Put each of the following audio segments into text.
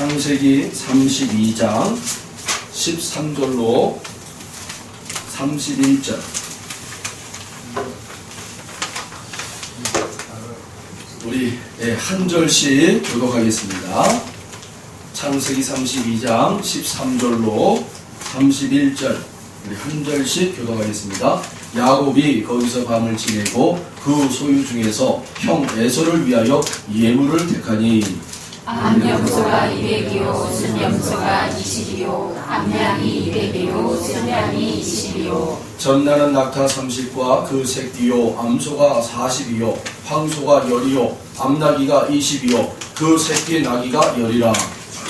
창세기 32장 13절로 31절. 우리 한 절씩 교독하겠습니다. 창세기 32장 13절로 31절 우리 한 절씩 교독하겠습니다. 야곱이 거기서 밤을 지내고 그 소유 중에서 형 에서를 위하여 예물을 택하니 암염소가 200이요 순염소가 20이요 암양이 200이요 순양이 20이요 전나는 낙타 30과 그 새끼요 암소가 40이요 황소가 10이요 암나귀가 20이요 그 새끼 나귀가 10이라.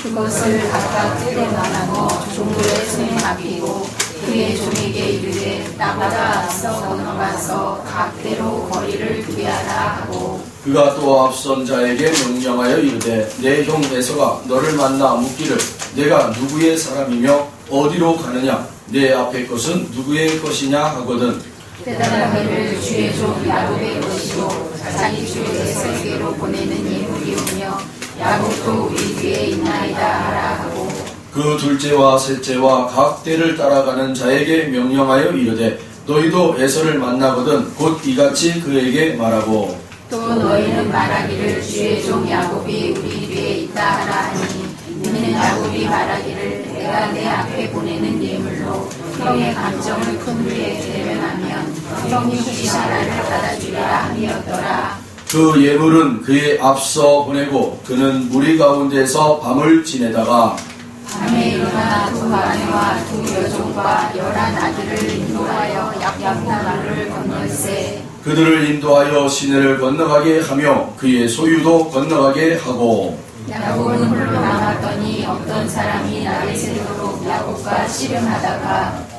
그것을 각각 뜰에 나눠 종들의 손에 맡기고 그의 종에게 이르되 나가라 앞서 건너가서 각대로 거리를 구비하라 하고 그가 또 앞선 자에게 명령하여 이르되 내 형 에서가 너를 만나 묻기를 내가 누구의 사람이며 어디로 가느냐 내 앞에 것은 누구의 것이냐 하거든. 대답하기를 주의 종 야곱의 것이요 자기 주 에서에게로 보내는 예물이오며 야곱도 우리 뒤에 있나이다 하라 하고 그 둘째와 셋째와 각 때를 따라가는 자에게 명령하여 이르되 너희도 에서를 만나거든 곧 이같이 그에게 말하고 또 너희는 말하기를 주의 종 야곱이 우리 뒤에 있다 하라 하니 이는 야곱이 말하기를 내가 내 앞에 보내는 예물로 형의 감정을 큰 후에 대면하면 형이 혹시 나를 받아주리라 함이었더라. 그 예물은 그의 앞서 보내고 그는 무리 가운데서 밤을 지내다가 밤에 일어나 두 아내와 두 여종과 11 아들을 인도하여 약분나무를 건널세 그들을 인도하여 시내를 건너가게 하며 그의 소유도 건너가게 하고 야곱은 홀로 남았더니 어떤 사람이 날이 새도록 야곱과 씨름하다가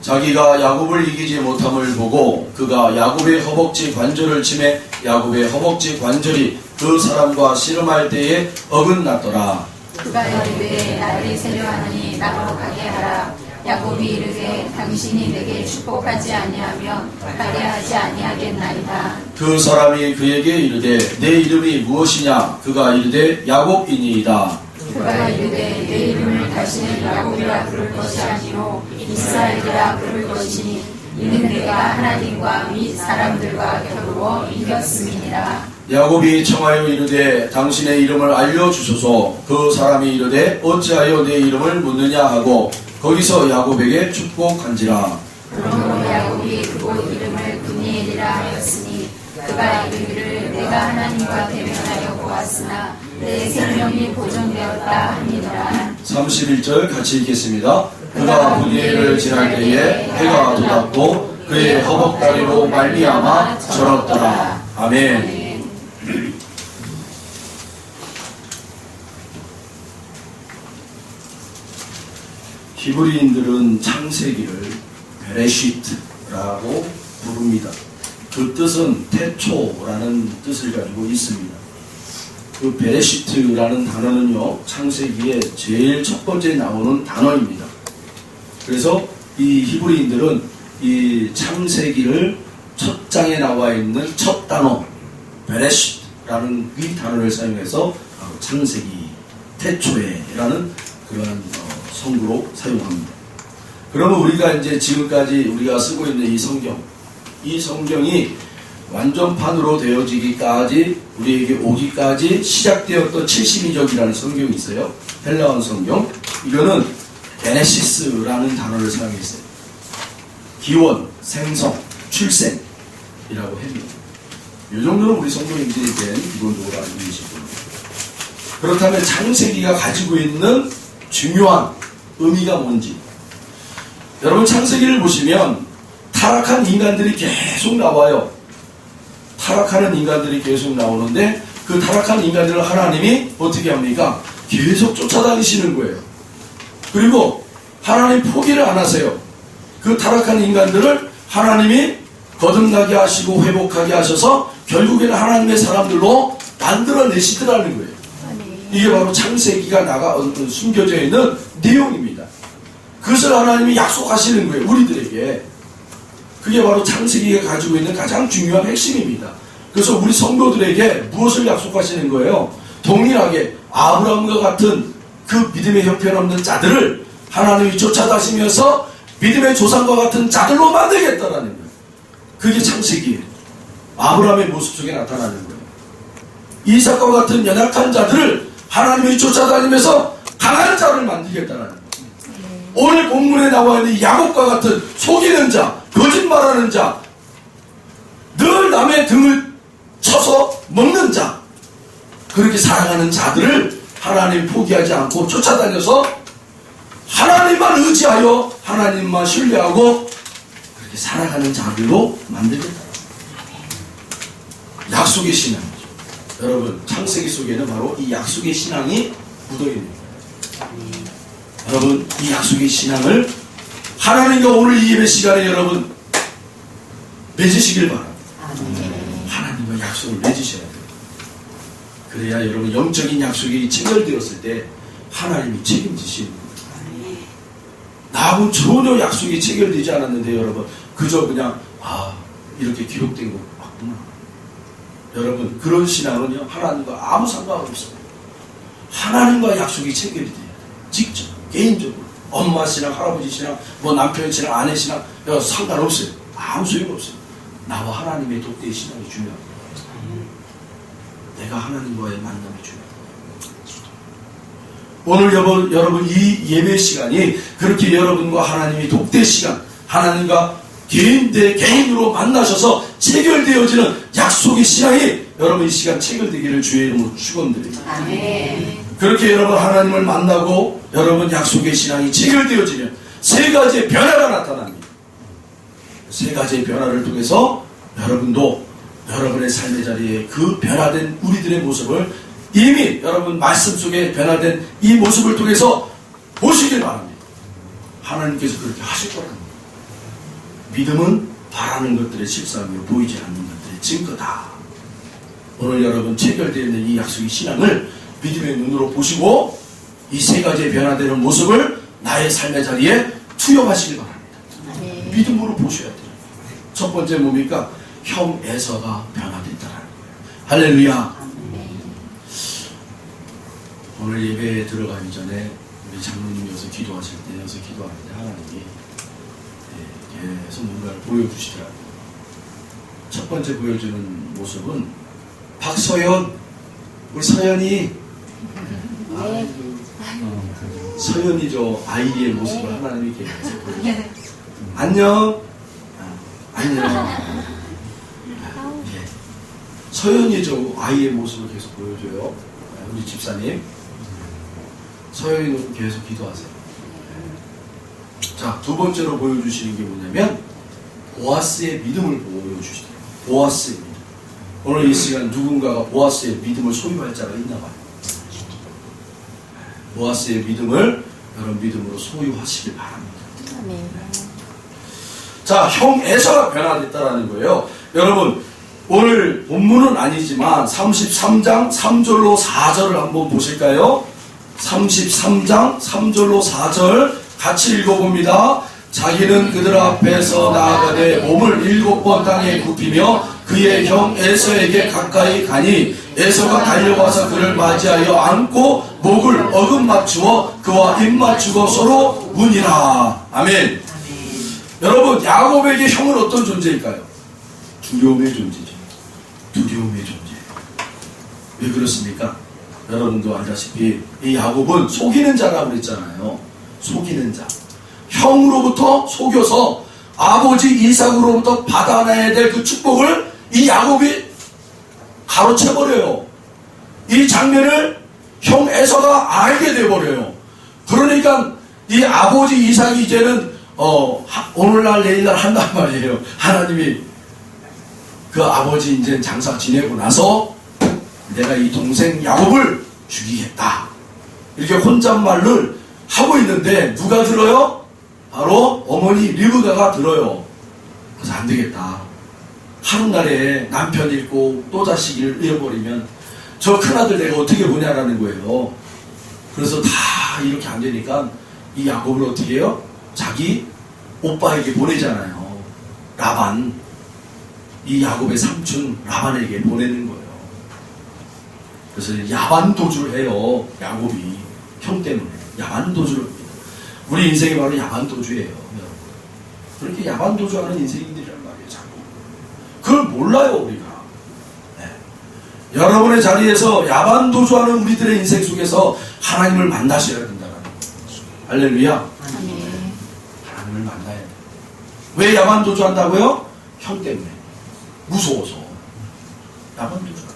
자기가 야곱을 이기지 못함을 보고 그가 야곱의 허벅지 관절을 치매 야곱의 허벅지 관절이 그 사람과 씨름할 때에 어긋났더라. 그가 이르되 나를 세려하느니 나로 가게 하라. 야곱이 이르되 당신이 내게 축복하지 아니하면 가게 하지 아니하겠나이다. 그 사람이 그에게 이르되 내 이름이 무엇이냐 그가 이르되 야곱이니이다. 그가 이르되 내 이름을 다시는 야곱이라 부를 것이 아니요 이스라엘이라 부를 것이니 이는 내가 하나님과 및 사람들과 겨루어 이겼음이니라. 야곱이 청하여 이르되 당신의 이름을 알려주소서. 그 사람이 이르되 어찌하여 내 이름을 묻느냐 하고 거기서 야곱에게 축복한지라. 그러므로 야곱이 그곳 이름을 브니엘이라 하였으니 그가 이르기를 내가 하나님과 대면하여 보았으나 내 생명이 보존되었다 하니라. 31절 같이 읽겠습니다. 그가 브니엘을 지날 때에 해가 돋았고 그의 허벅다리로 말미암아 절었더라. 아멘. 히브리인들은 창세기를 베레시트라고 부릅니다. 그 뜻은 태초라는 뜻을 가지고 있습니다. 그 베레시트라는 단어는요, 창세기에 제일 첫 번째 나오는 단어입니다. 그래서 이 히브리인들은 이 창세기를 첫 장에 나와 있는 첫 단어, 베레시트라는 이 단어를 사용해서 창세기, 태초에라는 그러한 성구로 사용합니다. 그러면 우리가 이제 지금까지 우리가 쓰고 있는 이 성경이 완전판으로 되어지기까지 우리에게 오기까지 시작되었던 72적이라는 성경이 있어요. 헬라어 성경. 이거는 게네시스라는 단어를 사용했어요. 기원, 생성, 출생이라고 합니다. 이 정도는 우리 성도님들에겐 기본적으로 알고 계실 겁니다. 그렇다면 창세기가 가지고 있는 중요한 의미가 뭔지. 여러분 창세기를 보시면 타락한 인간들이 계속 나와요. 타락하는 인간들이 계속 나오는데 그 타락한 인간들을 하나님이 어떻게 합니까? 계속 쫓아다니시는 거예요. 그리고 하나님 포기를 안 하세요. 그 타락한 인간들을 하나님이 거듭나게 하시고 회복하게 하셔서 결국에는 하나님의 사람들로 만들어내시더라는 거예요. 이게 바로 창세기가 숨겨져 있는 내용입니다. 그것을 하나님이 약속하시는 거예요. 우리들에게. 그게 바로 창세기가 가지고 있는 가장 중요한 핵심입니다. 그래서 우리 성도들에게 무엇을 약속하시는 거예요? 동일하게 아브라함과 같은 그 믿음의 형편없는 자들을 하나님이 쫓아다니면서 믿음의 조상과 같은 자들로 만들겠다라는 거예요. 그게 창세기예요. 아브라함의 모습 속에 나타나는 거예요. 이삭과 같은 연약한 자들을 하나님이 쫓아다니면서 강한 자를 만들겠다라는 거예요. 오늘 본문에 나와 있는 야곱과 같은 속이는 자, 거짓말하는 자, 늘 남의 등을 쳐서 먹는 자, 그렇게 살아가는 자들을 하나님 포기하지 않고 쫓아다녀서 하나님만 의지하여 하나님만 신뢰하고 그렇게 살아가는 자들로 만들겠다. 약속의 신앙이죠. 여러분, 창세기 속에는 바로 이 약속의 신앙이 묻어있는 거예요. 여러분, 이 약속의 신앙을 하나님과 오늘 이 예배 시간에 여러분 맺으시길 바랍니다. 하나님과 약속을 맺으셔야 돼요. 그래야 여러분 영적인 약속이 체결되었을 때 하나님이 책임지시는 거예요. 나하고 전혀 약속이 체결되지 않았는데 여러분 그저 그냥 이렇게 기록된 거 맞구나. 여러분 그런 신앙은요 하나님과 아무 상관없어요. 하나님과 약속이 체결이 돼요. 직접 개인적으로 엄마 신앙, 할아버지 신앙, 뭐 남편 신앙, 아내 신앙 상관없어요. 아무 소용없어요. 나와 하나님의 독대의 신앙이 중요합니다. 내가 하나님과의 만남이 중요합니다. 오늘 여러분 이 예배 시간이 그렇게 여러분과 하나님의 독대 시간, 하나님과 개인 대 개인으로 만나셔서 체결되어지는 약속의 신앙이 여러분 이 시간 체결되기를 주의 이름으로 축원드립니다. 아멘. 그렇게 여러분 하나님을 만나고 여러분 약속의 신앙이 체결되어지면 세 가지의 변화가 나타납니다. 세 가지의 변화를 통해서 여러분도 여러분의 삶의 자리에 그 변화된 우리들의 모습을 이미 여러분 말씀 속에 변화된 이 모습을 통해서 보시길 바랍니다. 하나님께서 그렇게 하실 거랍니다. 믿음은 바라는 것들의 실상이요 보이지 않는 것들의 증거다. 오늘 여러분 체결되어 있는 이 약속의 신앙을 믿음의 눈으로 보시고 이 세 가지의 변화되는 모습을 나의 삶의 자리에 투영하시길 바랍니다. 네. 믿음으로 보셔야 돼요. 첫 번째 뭡니까? 형 에서가 변화됐다라는 거예요. 할렐루야. 네. 오늘 예배에 들어가기 전에 우리 장로님이 여기서 기도하실 때 여기서 기도할 때 하나님이 계속 뭔가를 보여주시더라고요. 첫 번째 보여주는 모습은 박서연, 우리 서연이 서연이 저 아이의 모습을 하나님이 계속 보여주세요. 안녕. 안녕. 서연이 저 아이의 모습을 계속 보여줘요. 우리 집사님. 서연이 계속 기도하세요. 자, 두 번째로 보여주시는 게 뭐냐면 보아스의 믿음을 보여주시더라고요. 보아스의 믿음. 오늘 이 시간 누군가가 보아스의 믿음을 소유할 자가 있나 봐요. 보아스의 믿음을 여러분 믿음으로 소유하시길 바랍니다. 네. 자, 형 에서가 변화됐다라는 거예요. 여러분 오늘 본문은 아니지만 33장 3절로 4절을 한번 보실까요? 33장 3절로 4절 같이 읽어봅니다. 자기는 그들 앞에서 나아가되 몸을 7번 땅에 굽히며 그의 형 에서에게 가까이 가니 에서가 달려와서 그를 맞이하여 안고 목을 어금 맞추어 그와 입 맞추고 서로 우니라. 아멘. 여러분 야곱에게 형은 어떤 존재일까요? 두려움의 존재죠. 두려움의 존재. 왜 그렇습니까? 여러분도 알다시피 이 야곱은 속이는 자라고 그랬잖아요. 속이는 자. 형으로부터 속여서 아버지 이삭으로부터 받아내야 될 그 축복을 이 야곱이 가로채버려요. 이 장면을 형 에서가 알게 돼버려요. 그러니까 이 아버지 이삭이 이제는 오늘날 내일날 한단 말이에요. 하나님이 그 아버지 이제 장사 지내고 나서 내가 이 동생 야곱을 죽이겠다. 이렇게 혼잣말을 하고 있는데 누가 들어요? 바로 어머니 리브가가 들어요. 그래서 안 되겠다. 하루날에 남편 잃고 또 자식을 잃어버리면 저 큰아들 내가 어떻게 보냐라는 거예요. 그래서 다 이렇게 안 되니까 이 야곱을 어떻게 해요? 자기 오빠에게 보내잖아요. 라반. 이 야곱의 삼촌 라반에게 보내는 거예요. 그래서 야반 도주를 해요. 야곱이. 형 때문에 야반도주를 합니다. 우리 인생이 바로 야반도주예요. 그렇게 야반도주하는 인생들이란 말이에요. 자꾸 그걸 몰라요 우리가. 네. 여러분의 자리에서 야반도주하는 우리들의 인생 속에서 하나님을 만나셔야 된다는 거예요. 할렐루야. 하나님을 만나야 돼요. 왜 야반도주한다고요? 형 때문에. 무서워서. 야반도주.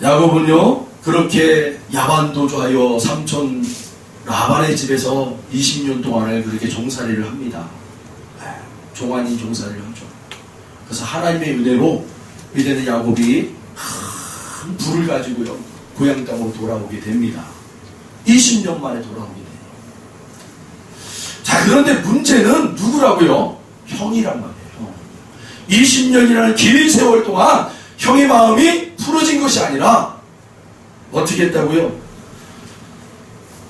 야곱은요 그렇게 야반도주하여 삼촌 라반의 집에서 20년 동안을 그렇게 종살이를 합니다. 종아닌 종살이를 하죠. 그래서 하나님의 은혜로 이제는 야곱이 큰 부를 가지고요 고향 땅으로 돌아오게 됩니다. 20년 만에 돌아오게 돼요. 자, 그런데 문제는 누구라고요? 형이란 말이에요. 20년이라는 긴 세월 동안 형의 마음이 풀어진 것이 아니라 어떻게 했다고요?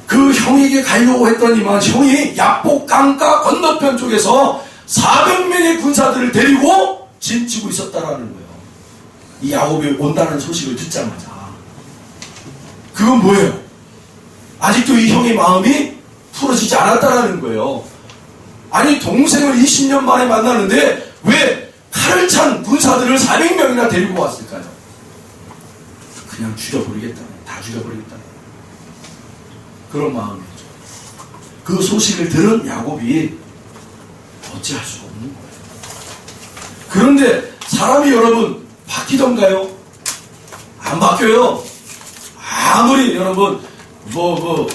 그 형에게 가려고 했더니만 형이 야복 강가 건너편 쪽에서 400명의 군사들을 데리고 진치고 있었다라는 거예요. 이 야곱이 온다는 소식을 듣자마자. 그건 뭐예요? 아직도 이 형의 마음이 풀어지지 않았다라는 거예요. 아니 동생을 20년 만에 만나는데 왜 칼을 찬 군사들을 400명이나 데리고 왔을까요? 그냥 죽여버리겠다. 다 죽여버리겠다. 그런 마음이죠. 그 소식을 들은 야곱이 어찌할 수가 없는 거예요. 그런데 사람이 여러분 바뀌던가요? 안 바뀌어요. 아무리 여러분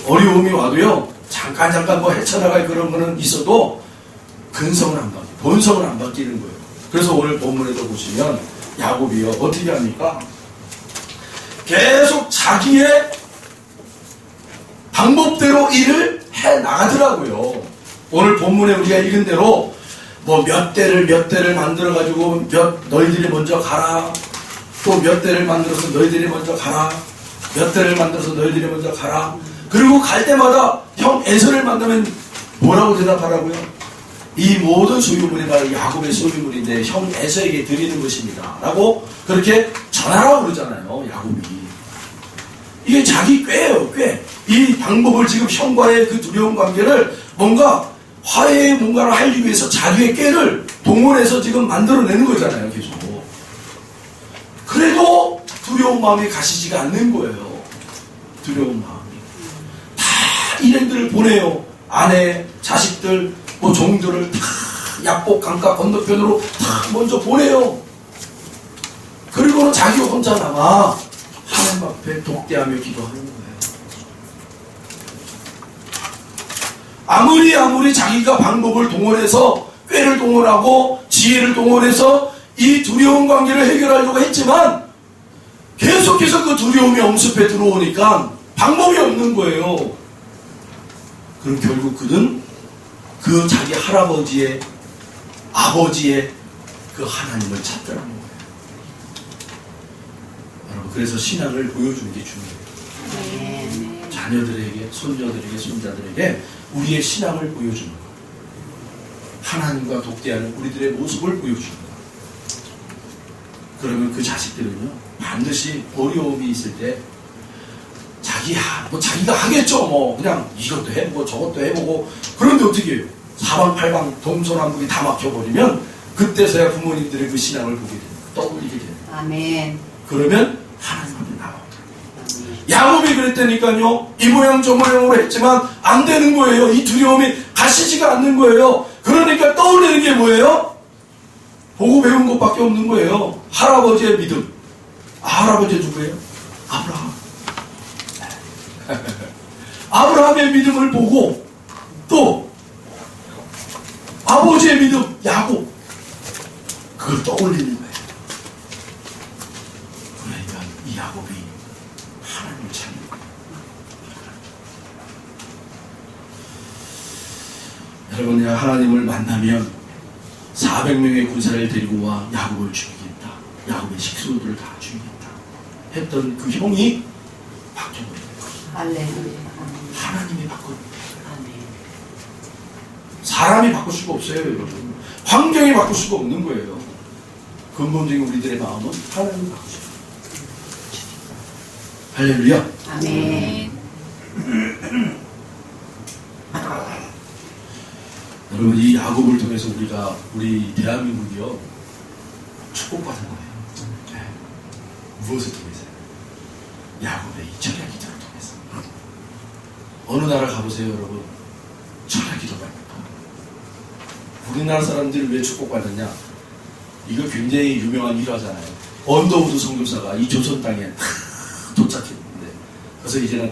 어려움이 와도요 잠깐 뭐 헤쳐나갈 그런 거는 있어도 근성은 안 바뀌어요. 본성은 안 바뀌는 거예요. 그래서 오늘 본문에도 보시면 야곱이요 어떻게 합니까? 계속 자기의 방법대로 일을 해 나가더라고요. 오늘 본문에 우리가 읽은 대로 뭐 몇 대를 만들어 가지고 너희들이 먼저 가라. 또 몇 대를 만들어서 너희들이 먼저 가라. 몇 대를 만들어서 너희들이 먼저 가라. 그리고 갈 때마다 형 에서를 만나면 뭐라고 대답하라고요? 이 모든 소유물이 바로 야곱의 소유물인데 형 에서에게 드리는 것입니다. 라고 그렇게 전하라고 그러잖아요. 야곱이. 이게 자기 꾀예요. 꾀. 이 방법을 지금 형과의 그 두려운 관계를 뭔가 화해의 뭔가를 하기 위해서 자기의 꾀를 동원해서 지금 만들어내는 거잖아요. 계속. 그래도 두려운 마음이 가시지가 않는 거예요. 두려운 마음이. 다 일행들을 보내요. 아내, 자식들, 뭐 종들을 다 약복 강가 건너편으로 다 먼저 보내요. 그리고는 자기 혼자 남아 하나님 앞에 독대하며 기도하는 거예요. 아무리 자기가 방법을 동원해서 꾀를 동원하고 지혜를 동원해서 이 두려운 관계를 해결하려고 했지만 계속해서 그 두려움이 엄습해 들어오니까 방법이 없는 거예요. 그럼 결국 그는 그 자기 할아버지의 아버지의 그 하나님을 찾더라는 거예요. 여러분 그래서 신앙을 보여주는 게 중요해요. 자녀들에게, 손녀들에게, 손자들에게 우리의 신앙을 보여주는 것. 하나님과 독대하는 우리들의 모습을 보여주는 것. 그러면 그 자식들은요 반드시 어려움이 있을 때 자기가 하겠죠. 뭐 그냥 이것도 해보고 저것도 해보고. 그런데 어떻게 해요? 사방팔방 동서남북이 다 막혀버리면 그때서야 부모님들의 그 신앙을 보게 됩니다. 떠올리게 됩니다. 아멘. 그러면 하나님 앞에 나와요. 야곱이 그랬다니까요. 이 모양 저 모양으로 했지만 안 되는 거예요. 이 두려움이 가시지가 않는 거예요. 그러니까 떠올리는 게 뭐예요? 보고 배운 것밖에 없는 거예요. 할아버지의 믿음. 할아버지 누구예요? 아브라함. 아브라함의 믿음을 보고 또 아버지의 믿음 야곱 그걸 떠올리는 거예요. 그러니까 이 야곱이 하나님을 찾는 거예요. 여러분 하나님을 만나면 400명의 군사를 데리고 와 야곱을 죽이겠다. 야곱의 식구들을 다 죽이겠다. 했던 그 형이 바뀌어버린 거예요. 할렐루야. 하나님이 바꿔. 사람이 바꿀 수가 없어요, 여러분. 환경이 바꿀 수가 없는 거예요. 근본적인 우리들의 마음은 하나님이 바꾸셔요. 할렐루야. 아멘. 여러분, 이 야곱을 통해서 우리 대한민국이요, 축복받은 거예요. 네. 무엇을 통해서요? 야곱의 이 철야 기도를 통해서. 어느 나라 가보세요, 여러분. 철야 기도가 있다. 우리나라 사람들이 왜 축복받았냐? 이거 굉장히 유명한 일화잖아요. 언더우드 선교사가 이 조선 땅에 도착했는데, 그래서 이제는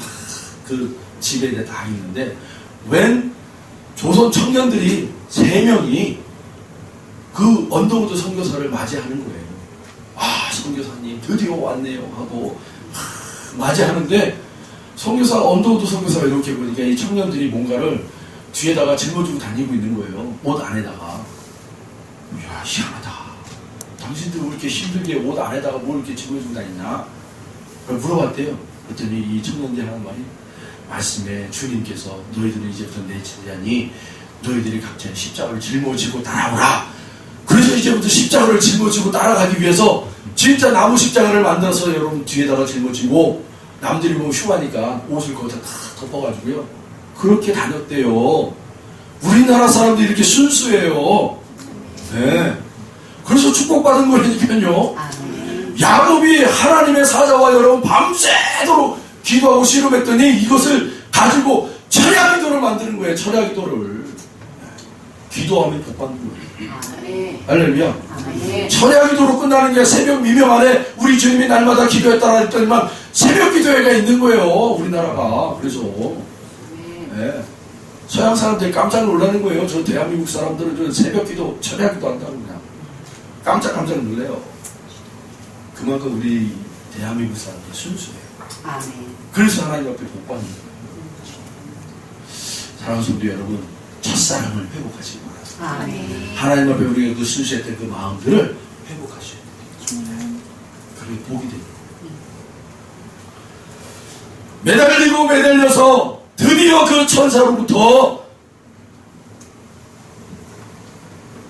그 집에 이제 다 있는데, 웬 조선 청년들이 3명이 그 언더우드 선교사를 맞이하는 거예요. 아, 선교사님 드디어 왔네요 하고 맞이하는데, 언더우드 선교사가 이렇게 보니까 이 청년들이 뭔가를 뒤에다가 짊어지고 다니고 있는 거예요. 옷 안에다가. 이야, 희한하다. 당신들 왜 이렇게 힘들게 옷 안에다가 뭘 이렇게 짊어지고 다니냐? 물어봤대요. 그랬더니 이 청년들이 하는 말이, 말씀에 주님께서 너희들은 이제부터 내 제자니 너희들이 각자 십자가를 짊어지고 따라오라. 그래서 이제부터 십자가를 짊어지고 따라가기 위해서 진짜 나무 십자가를 만들어서 여러분 뒤에다가 짊어지고, 남들이 보면 흉하니까 옷을 거기다 다 덮어가지고요, 그렇게 다녔대요. 우리나라 사람들이 이렇게 순수해요. 네. 그래서 축복받은 거니까요. 야곱이 하나님의 사자와 여러분 밤새도록 기도하고 씨름했더니 이것을 가지고 철야 기도를 만드는 거예요. 철야 기도를. 기도하면 복받는 거예요. 할렐루야. 철야 기도로 끝나는 게 새벽 미명 안에 우리 주님이 날마다 기도했다라 했더니만 새벽 기도회가 있는 거예요. 우리나라가. 그래서 네. 서양 사람들이 깜짝 놀라는 거예요. 저 대한민국 사람들은 새벽 기도, 철야 기도 한다고 그냥 깜짝 놀래요. 그만큼 우리 대한민국 사람들이 순수해요. 아멘. 그래서 하나님 앞에 복 받는 거예요. 사랑하는 성도 여러분, 첫사랑을 회복하시기 바랍니다. 아멘. 하나님 앞에 우리가 그 순수했던 그 마음들을 회복하셔야 돼요. 그게 복이 됩니다. 매달리고 매달려서 드디어 그 천사로부터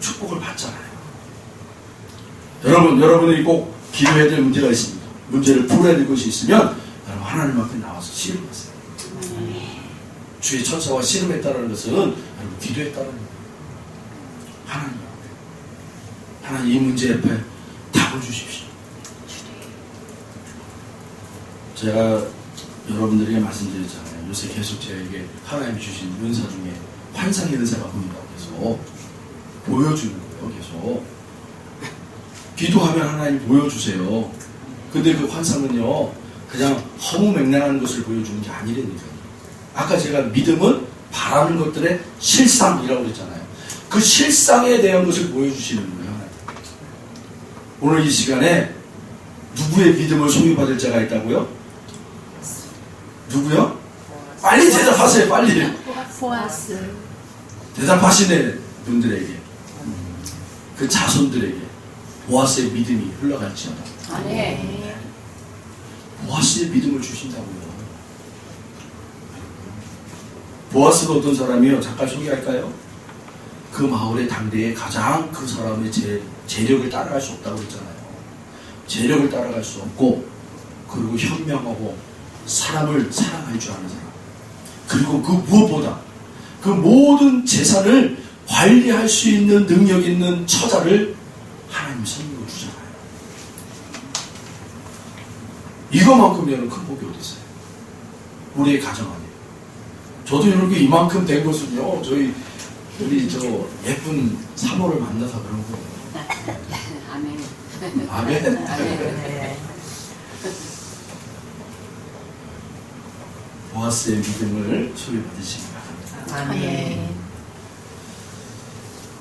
축복을 받잖아요. 여러분이 꼭 기도해야 될 문제가 있습니다. 문제를 풀어야 될 것이 있으면 여러분 하나님 앞에 나와서 씨름하세요. 주의 천사와 씨름했다는 것은 여러분 기도했다는 거예요. 하나님 앞에. 하나님 이 문제 앞에 답을 주십시오. 제가 여러분들에게 말씀드렸잖아요. 요새 계속 저에게 하나님이 주신 은사 중에 환상의 은사가 보인다고 해서 보여주는 거예요. 계속 기도하면 하나님 보여주세요. 근데 그 환상은요, 그냥 허무맹랑한 것을 보여주는 게 아니라니까요. 아까 제가 믿음은 바라는 것들의 실상이라고 그랬잖아요. 그 실상에 대한 것을 보여주시는 거예요. 오늘 이 시간에 누구의 믿음을 소유받을 자가 있다고요? 누구요? 빨리 대답하세요. 빨리. 보아스. 대답하시네 분들에게, 그 자손들에게 보아스의 믿음이 흘러갈지어다. 아멘. 보아스의 믿음을 주신다고요. 보아스가 어떤 사람이요? 잠깐 소개할까요? 그 마을의 당대에 가장 그 사람의 재력을 따라갈 수 없다고 그랬잖아요. 재력을 따라갈 수 없고, 그리고 현명하고 사람을 사랑할 줄 아는 사람, 그리고 그 무엇보다 그 모든 재산을 관리할 수 있는 능력 있는 처자를 하나님이 선물로 주잖아요. 이거만큼 여러분 큰 복이 어디 있어요? 우리의 가정 안에. 저도 이렇게 이만큼 된 것은요, 우리 저 예쁜 사모를 만나서 그런 거예요. 아멘. 아멘. 보아스의 믿음을 소유받으시기 바랍니다. 아멘.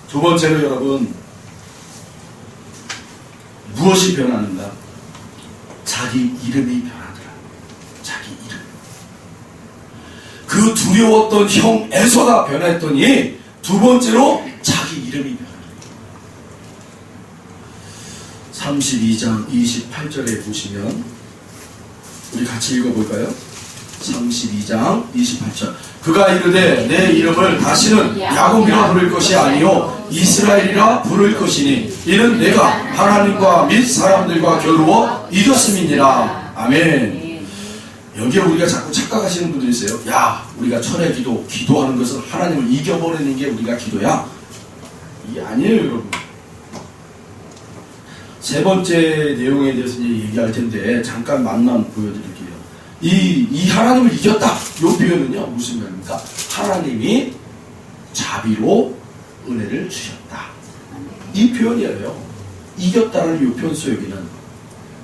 두 번째로 여러분, 무엇이 변하는가? 자기 이름이 변하더라. 자기 이름. 그 두려웠던 형 에서가 변했더니 두 번째로 자기 이름이 변합니다. 32장 28절에 보시면 우리 같이 읽어볼까요? 32장 28절. 그가 이르되 내 이름을 다시는 야곱이라 부를 것이 아니요 이스라엘이라 부를 것이니 이는 내가 하나님과 및 사람들과 겨루어 이겼음이니라. 아멘. 여기에 우리가 자꾸 착각하시는 분들이 있어요. 야, 우리가 철의 기도하는 것은 하나님을 이겨버리는 게 우리가 기도야? 이게 아니에요, 여러분. 세 번째 내용에 대해서 이제 얘기할 텐데 잠깐 맛만 보여드릴게요. 이 하나님을 이겼다. 이 표현은요 무슨 말입니까? 하나님이 자비로 은혜를 주셨다. 이 표현이에요. 이겼다는 이 표현 속에는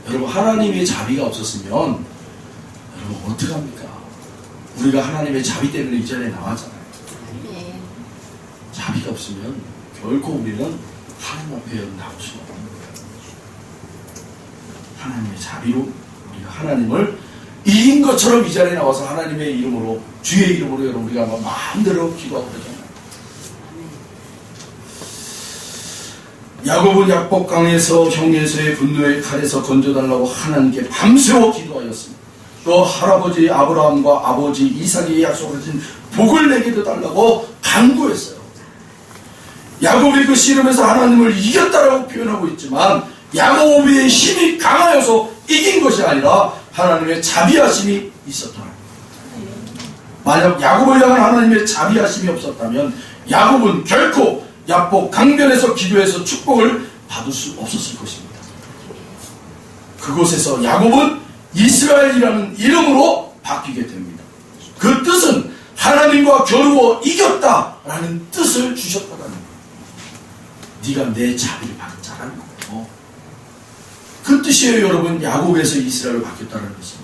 여러분 하나님의 자비가 없었으면 여러분 어떡합니까? 우리가 하나님의 자비 때문에 이 자리에 나왔잖아요. 자비가 없으면 결코 우리는 하나님 앞에 나올 수가 없는 거예요. 하나님의 자비로 우리가 하나님을 이긴 것처럼 이 자리에 나와서 하나님의 이름으로 주의 이름으로 여러분 우리가 마음대로 기도하고 그러잖아요. 야곱은 약복강에서 형에서의 분노의 칼에서 건져달라고 하나님께 밤새워 기도하였습니다. 또 할아버지 아브라함과 아버지 이삭이 약속하신 복을 내게도 달라고 간구했어요. 야곱이 그 씨름에서 하나님을 이겼다라고 표현하고 있지만 야곱의 힘이 강하여서 이긴 것이 아니라 하나님의 자비하심이 있었다. 만약 야곱을 향한 하나님의 자비하심이 없었다면 야곱은 결코 약복 강변에서 기도해서 축복을 받을 수 없었을 것입니다. 그곳에서 야곱은 이스라엘이라는 이름으로 바뀌게 됩니다. 그 뜻은 하나님과 겨루어 이겼다라는 뜻을 주셨다는 거예요. 네가 내 자비를 받은 자라는 거예요. 그 뜻이에요, 여러분. 야곱에서 이스라엘로 바뀌었다는 것은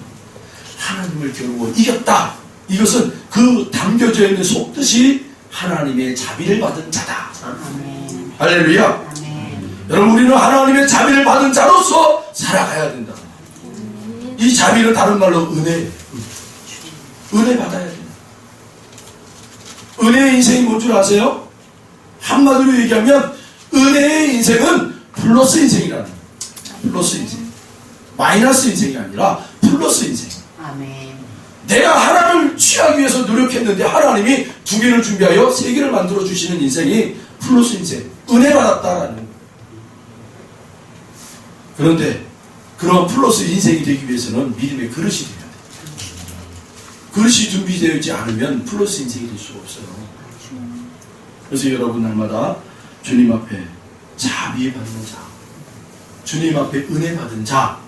하나님을 겨루어 이겼다. 이것은 그 담겨져 있는 속뜻이 하나님의 자비를 받은 자다. 아멘. 할렐루야. 아멘. 여러분 우리는 하나님의 자비를 받은 자로서 살아가야 된다. 이 자비는 다른 말로 은혜 받아야 된다. 은혜의 인생이 뭔 줄 아세요? 한마디로 얘기하면 은혜의 인생은 플러스 인생이라는 거예요. 플러스 인생. 마이너스 인생이 아니라 플러스 인생. 아멘. 내가 하나님을 취하기 위해서 노력했는데 하나님이 2개를 준비하여 3개를 만들어 주시는 인생이 플러스 인생. 은혜 받았다라는 거예요. 그런데 그런 플러스 인생이 되기 위해서는 믿음의 그릇이 돼야 돼요. 그릇이 준비되어 있지 않으면 플러스 인생이 될 수가 없어요. 그래서 여러분 날마다 주님 앞에 자비 받는 자, 주님 앞에 은혜 받은 자,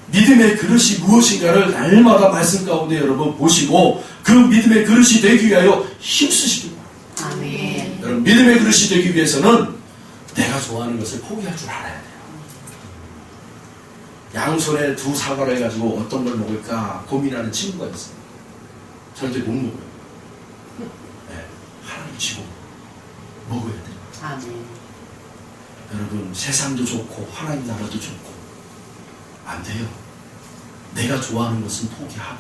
믿음의 그릇이 무엇인가를 날마다 말씀 가운데 여러분 보시고 그 믿음의 그릇이 되기 위하여 힘쓰시기 바랍니다. 아멘. 여러분 믿음의 그릇이 되기 위해서는 내가 좋아하는 것을 포기할 줄 알아야 돼요. 양손에 2 사과를 해가지고 어떤 걸 먹을까 고민하는 친구가 있어요. 절대 못 먹어요. 네, 하나님 치고 먹어야 돼요. 아멘. 여러분 세상도 좋고 하나님 나라도 좋고 안 돼요. 내가 좋아하는 것은 포기하고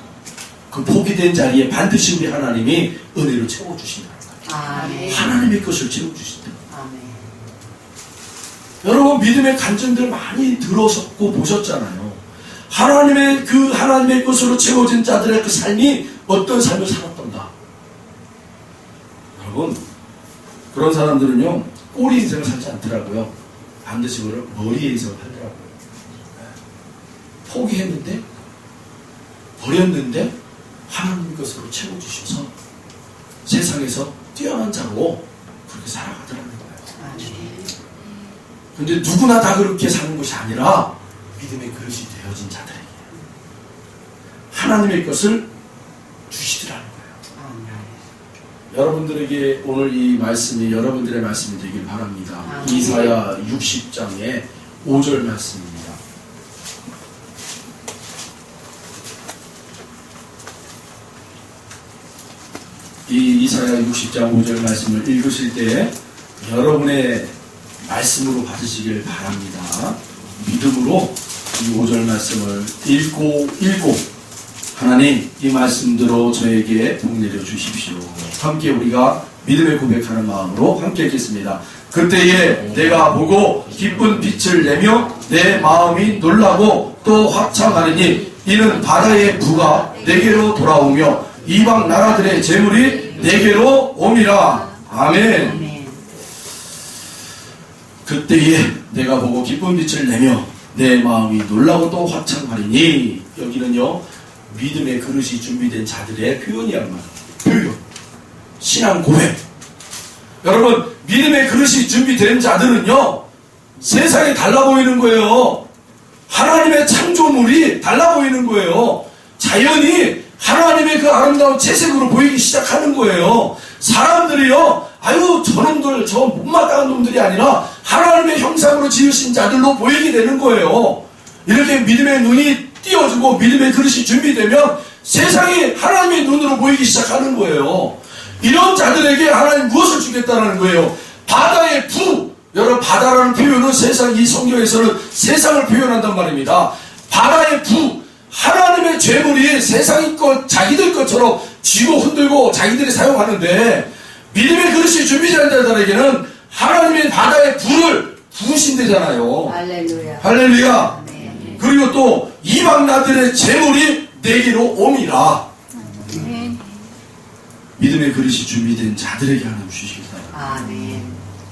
그 포기된 자리에 반드시 우리 하나님이 은혜로 채워주신다는 거예요. 아멘. 하나님의 것을 채워주신다. 아멘. 여러분 믿음의 간증들 많이 들으셨고 보셨잖아요. 하나님의 것으로 채워진 자들의 그 삶이 어떤 삶을 살았던가. 여러분 그런 사람들은요 꼬리 인생을 살지 않더라고요. 반드시 그걸 머리의 인생을 살더라고요. 포기했는데 버렸는데 하나님 것으로 채워주셔서 세상에서 뛰어난 자로 그렇게 살아가더라는 거예요. 아멘. 근데 누구나 다 그렇게 사는 것이 아니라 믿음의 그릇이 되어진 자들에게 하나님의 것을 주시더라는 거예요. 아멘. 여러분들에게 오늘 이 말씀이 여러분들의 말씀이 되길 바랍니다. 아멘. 이사야 60장의 5절 말씀입니다. 이 이사야 60장 5절 말씀을 읽으실 때 여러분의 말씀으로 받으시길 바랍니다. 믿음으로 이 5절 말씀을 읽고 하나님 이 말씀대로 저에게 복 내려 주십시오. 함께 우리가 믿음의 고백하는 마음으로 함께 읽겠습니다. 그때에 내가 보고 기쁜 빛을 내며 내 마음이 놀라고 또 확창하리니 이는 바다의 부가 내게로 돌아오며 이방 나라들의 재물이 내게로 옴이라. 아멘. 아멘. 그때에 내가 보고 기쁜 빛을 내며 내 마음이 놀라고 또 화창하리니 여기는요 믿음의 그릇이 준비된 자들의 표현이란 말이에요. 표현. 신앙 고백. 여러분, 믿음의 그릇이 준비된 자들은요, 세상에 달라 보이는 거예요. 하나님의 창조물이 달라 보이는 거예요. 자연이 하나님의 그 아름다운 채색으로 보이기 시작하는 거예요. 사람들이요, 아유, 저놈들, 저 못마땅한 놈들이 아니라 하나님의 형상으로 지으신 자들로 보이게 되는 거예요. 이렇게 믿음의 눈이 띄어지고 믿음의 그릇이 준비되면 세상이 하나님의 눈으로 보이기 시작하는 거예요. 이런 자들에게 하나님 무엇을 주겠다는 거예요? 바다의 부. 여러분, 바다라는 표현은 이 성경에서는 세상을 표현한단 말입니다. 바다의 부. 하나님의 죄물이 세상의 것, 자기들 것처럼 쥐고 흔들고 자기들이 사용하는데, 믿음의 그릇이 준비된 자들에게는 하나님의 바다의 불을 부으신대잖아요. 할렐루야. 할렐루야. 네. 그리고 또 이방 나들의 재물이 내게로 옴이라. 아멘. 믿음의 그릇이 준비된 자들에게 하나님 주시겠다. 아멘.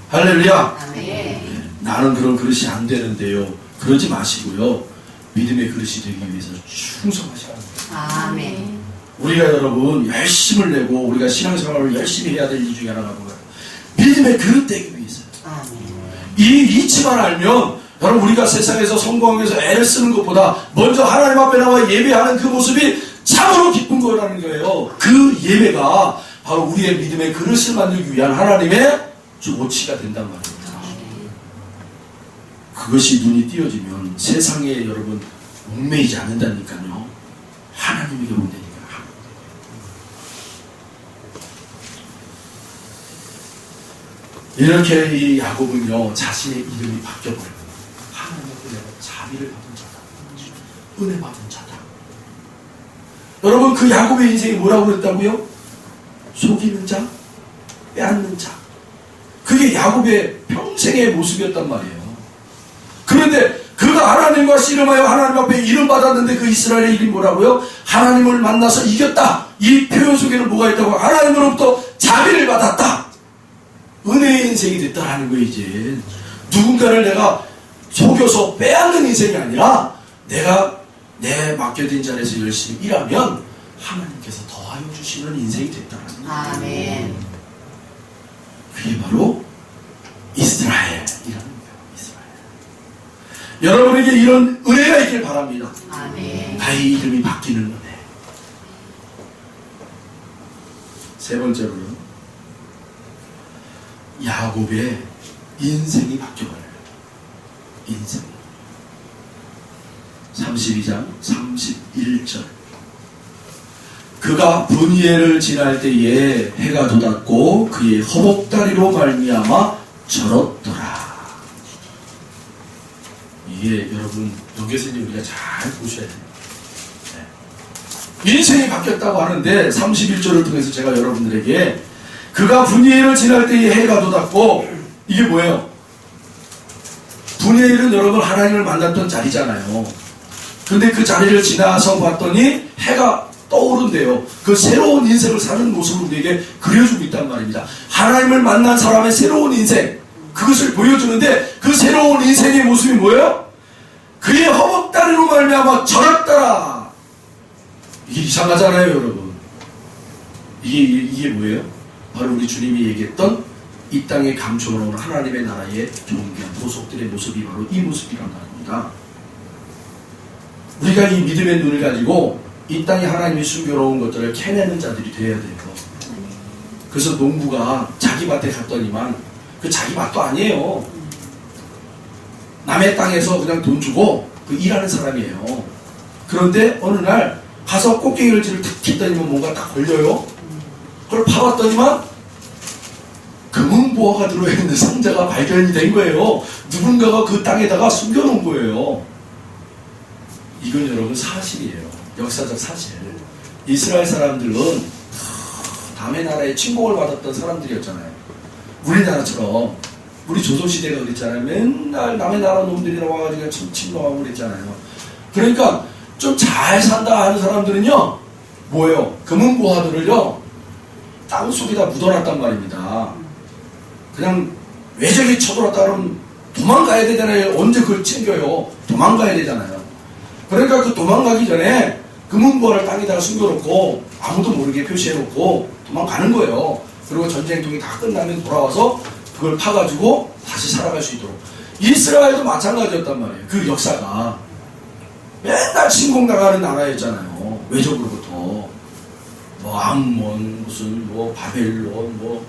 할렐루야. 아멘. 나는 그런 그릇이 안 되는데요. 그러지 마시고요. 믿음의 그릇이 되기 위해서 충성하셔야 합니다. 아멘. 우리가 여러분 열심을 내고 우리가 신앙생활을 열심히 해야 될 일 중에 하나가 뭐예요? 믿음의 그릇 되기 위해서. 아멘. 이 이치만 알면 여러분, 우리가 세상에서 성공하기 위해서 애를 쓰는 것보다 먼저 하나님 앞에 나와 예배하는 그 모습이 참으로 기쁜 거라는 거예요. 그 예배가 바로 우리의 믿음의 그릇을 만들기 위한 하나님의 조치가 된단 말입니다. 그것이 눈이 띄어지면 세상에 여러분 얽매이지 않는다니까요. 하나님에게 온다니까. 이렇게 이 야곱은요, 자신의 이름이 바뀌어버려요. 하나님의 은혜로 자비를 받은 자다. 은혜 받은 자다. 여러분, 그 야곱의 인생이 뭐라고 그랬다고요? 속이는 자, 빼앗는 자. 그게 야곱의 평생의 모습이었단 말이에요. 그런데 그가 하나님과 씨름하여 하나님 앞에 이름 받았는데 그 이스라엘의 이름이 뭐라고요? 하나님을 만나서 이겼다. 이 표현 속에는 뭐가 있다고? 하나님으로부터 자비를 받았다. 은혜의 인생이 됐다라는 거예요. 이제 누군가를 내가 속여서 빼앗는 인생이 아니라 내가 내 맡겨진 자리에서 열심히 일하면 하나님께서 더하여 주시는 인생이 됐다라는 거예요. 아멘. 그게 바로 이스라엘이라는 거예요. 이스라엘. 여러분에게 이런 은혜가 있길 바랍니다. 아멘. 나의 이름이 바뀌는 은혜. 세 번째로는 야곱의 인생이 바뀌어버려요. 인생. 32장 31절. 그가 분이엘을 지날 때에 해가 돋았고 그의 허벅다리로 말미암아 절었더라. 이게 여러분 여기서 이제 우리가 잘 보셔야 돼요. 네. 인생이 바뀌었다고 하는데 31절을 통해서 제가 여러분들에게 그가 분이엘을 지날 때에 해가 돋았고, 이게 뭐예요? 분이엘은 여러분 하나님을 만났던 자리잖아요. 근데 그 자리를 지나서 봤더니 해가 떠오른대요. 그 새로운 인생을 사는 모습을 우리에게 그려주고 있단 말입니다. 하나님을 만난 사람의 새로운 인생, 그것을 보여주는데 그 새로운 인생의 모습이 뭐예요? 그의 허벅다리로 말미암아 절었더라. 이게 이상하잖아요, 여러분. 이게 뭐예요? 바로 우리 주님이 얘기했던 이 땅에 감춰놓은 하나님의 나라의 존귀한 보석들의 모습이 바로 이 모습이란 말입니다. 우리가 이 믿음의 눈을 가지고 이 땅에 하나님이 숨겨놓은 것들을 캐내는 자들이 되어야 돼요. 그래서 농부가 자기 밭에 갔더니만 그 자기 밭도 아니에요. 남의 땅에서 그냥 돈 주고 그 일하는 사람이에요. 그런데 어느 날 가서 꽃게기를 탁 쳤더니만 뭔가 딱 걸려요. 그걸 파봤더니만 금은보화가 들어있는 상자가 발견이 된 거예요. 누군가가 그 땅에다가 숨겨놓은 거예요. 이건 여러분 사실이에요. 역사적 사실. 이스라엘 사람들은 남의 나라에 침공을 받았던 사람들이었잖아요. 우리나라처럼 우리 조선시대가 그랬잖아요. 맨날 남의 나라 놈들이 나와가지고 침공하고 그랬잖아요. 그러니까 좀 잘 산다 하는 사람들은요, 뭐예요? 금은보화들을요 땅속에다 묻어놨단 말입니다. 그냥 외적이 쳐들어왔다 그러면 도망가야 되잖아요. 언제 그걸 챙겨요? 도망가야 되잖아요. 그러니까 그 도망가기 전에 금은보화를 땅에다가 숨겨놓고 아무도 모르게 표시해놓고 도망가는 거예요. 그리고 전쟁통이 다 끝나면 돌아와서 그걸 파가지고 다시 살아갈 수 있도록. 이스라엘도 마찬가지였단 말이에요. 그 역사가 맨날 침공당하는 나라였잖아요. 외적으로부터 뭐 암몬 무슨 뭐 바벨론 뭐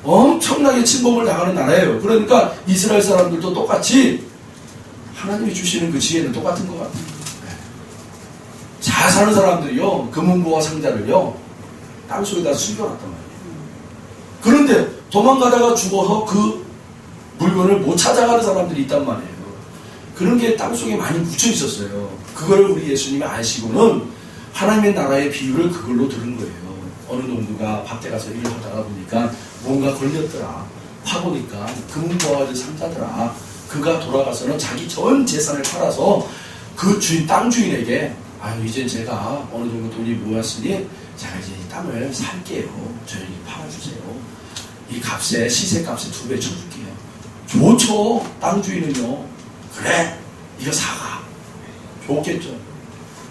엄청나게 침범을 당하는 나라예요. 그러니까 이스라엘 사람들도 똑같이 하나님이 주시는 그 지혜는 똑같은 것 같아요. 잘 사는 사람들이요, 금은보화 상자를요 땅속에다 숨겨놨단 말이에요. 그런데 도망가다가 죽어서 그 물건을 못 찾아가는 사람들이 있단 말이에요. 그런 게 땅속에 많이 묻혀 있었어요. 그걸 우리 예수님이 아시고는 하나님의 나라의 비유를 그걸로 들은 거예요. 어느 농부가 밭에 가서 일을 하다가 보니까 뭔가 걸렸더라. 파보니까 금은보화 상자더라. 그가 돌아가서는 자기 전 재산을 팔아서 그 주인, 땅 주인에게 아유, 이제 제가 어느 정도 돈이 모였으니 제가 이제 이 땅을 살게요. 저희 팔아주세요. 이 값에, 시세값에 2배 쳐줄게요. 좋죠. 땅 주인은요. 그래, 이거 사가. 좋겠죠.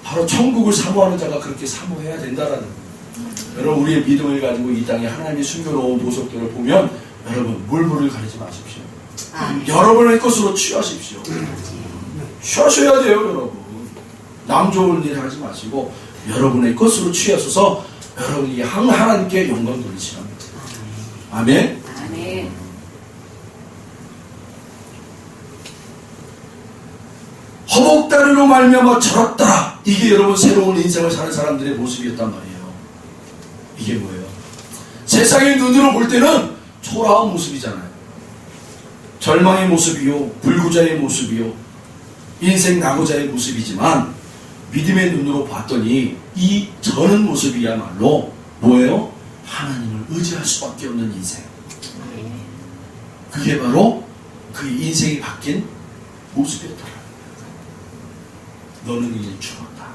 바로 천국을 사모하는 자가 그렇게 사모해야 된다라는 거예요. 여러분, 우리의 믿음을 가지고 이 땅에 하나님이 숨겨놓은 보석들을 보면 여러분, 물불을 가리지 마십시오. 여러분의 것으로 취하십시오. 취하셔야 돼요, 여러분. 남 좋은 일 하지 마시고 여러분의 것으로 취하셔서 여러분이 하나님께 영광 돌리시랍니다. 아멘. 아멘. 허복다리로 말미암아 절었다. 이게 여러분 새로운 인생을 사는 사람들의 모습이었단 말이에요. 이게 뭐예요? 세상의 눈으로 볼 때는 초라한 모습이잖아요. 절망의 모습이요, 불구자의 모습이요, 인생 낙오자의 모습이지만 믿음의 눈으로 봤더니 이 저는 모습이야말로 뭐예요? 하나님을 의지할 수밖에 없는 인생. 그게 바로 그 인생이 바뀐 모습이었더라. 너는 이제 죽었다.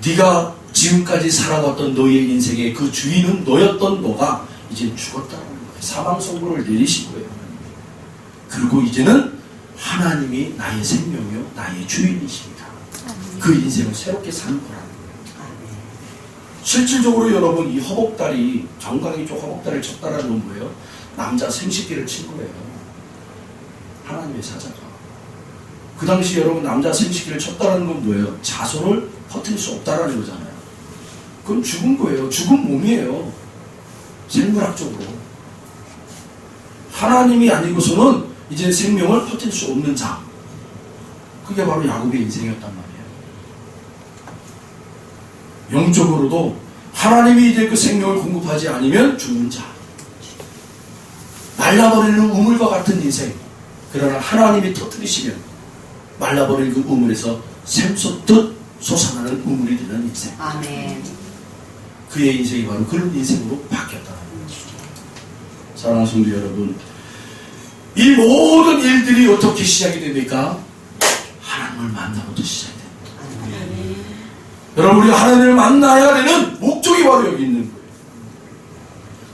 네가 지금까지 살아왔던 너의 인생의 그 주인은 너였던 너가 이제 죽었다는 거예요. 사망 선고를 내리신 거예요. 그리고 이제는 하나님이 나의 생명이요, 나의 주인이십니다. 그 인생을 새롭게 사는 거라는 거예요. 실질적으로 여러분, 이 허복다리, 정강이 쪽 허복다리를 쳤다라는 건 뭐예요? 남자 생식기를 친 거예요. 하나님의 사자가. 그 당시 여러분, 남자 생식기를 쳤다라는 건 뭐예요? 자손을 퍼뜨릴 수 없다라는 거잖아요. 그건 죽은 거예요. 죽은 몸이에요. 생물학적으로. 하나님이 아니고서는 이제 생명을 퍼뜨릴 수 없는 자. 그게 바로 야곱의 인생이었단 말이에요. 영적으로도 하나님이 이제 그 생명을 공급하지 않으면 죽는 자. 말라버리는 우물과 같은 인생. 그러나 하나님이 터뜨리시면 말라버린 그 우물에서 샘솟듯 솟아나는 우물이 되는 인생. 아멘. 그의 인생이 바로 그런 인생으로 바뀌었다는 거죠. 사랑하는 성도 여러분, 이 모든 일들이 어떻게 시작이 됩니까? 하나님을 만나부터 시작이 됩니다. 여러분, 우리가 하나님을 만나야 되는 목적이 바로 여기 있는 거예요.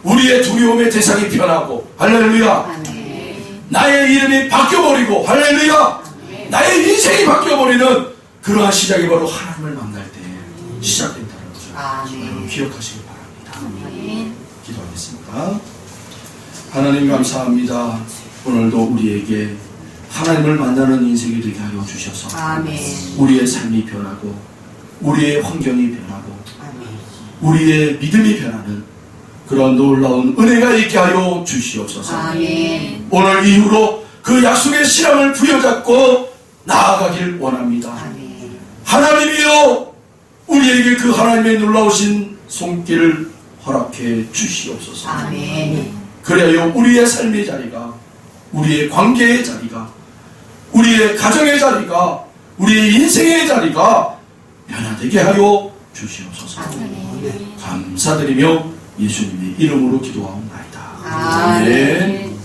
우리의 두려움의 대상이 변하고, 할렐루야. 아멘. 나의 이름이 바뀌어버리고, 할렐루야. 아멘. 나의 인생이 바뀌어버리는 그러한 시작이 바로 하나님을 만날 때 시작된다는 거죠. 아멘. 여러분, 기억하시기 바랍니다. 아멘. 기도하겠습니다. 하나님 감사합니다. 오늘도 우리에게 하나님을 만나는 인생이 되게 하여 주셔서 아멘. 우리의 삶이 변하고 우리의 환경이 변하고 아멘. 우리의 믿음이 변하는 그런 놀라운 은혜가 있게 하여 주시옵소서. 아멘. 오늘 이후로 그 약속의 신앙을 부여잡고 나아가길 원합니다. 아멘. 하나님이여, 우리에게 그 하나님의 놀라우신 손길을 허락해 주시옵소서. 아멘. 그래야 우리의 삶의 자리가, 우리의 관계의 자리가, 우리의 가정의 자리가, 우리의 인생의 자리가 변화되게 하여 주시옵소서. 아멘. 감사드리며 예수님의 이름으로 기도하옵나이다. 아멘.